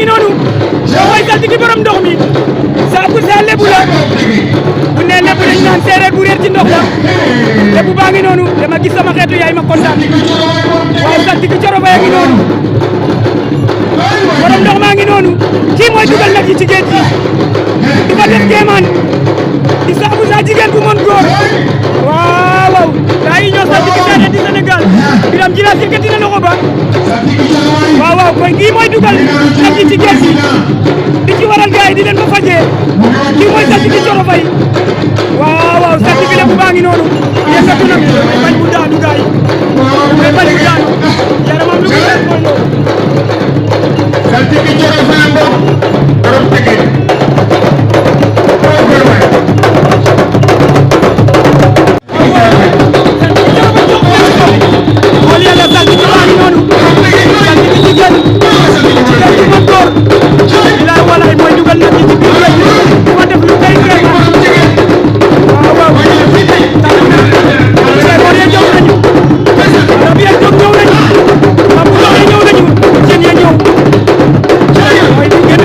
noonu mooy saltigi borom ndox mi saabu sa lebu la bu ne lebu dañ naan séeréer bu réer ci ndox la lebu baa ngi noonu dama gis sama xeetu yaay ma kontaan waaye saltigi Coro Faye ngi noonu borom ndox maa ngi noonu kii mooy dugal nag yi ci géej gi di fa def kéemaan di saabu sa jigéen bu mën góor waaw waaw daa yi ñoo saltigi seeréer di Sénégal biram ji la yëkkati na loxo ba waaw waaw kon kii mooy dugal nag yi ci géej gi di ci waral gaay di leen ba fajee kii mooy saltigi Coro Faye waaw waaw saltigi lebu baa ngi noonu yëngatu na bañ bu daanu gaay mais bañ bu daanu yaramam lu ko def mooy loolu saltigi Coro Faye borom Tëngéej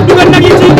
dugal nag yi ci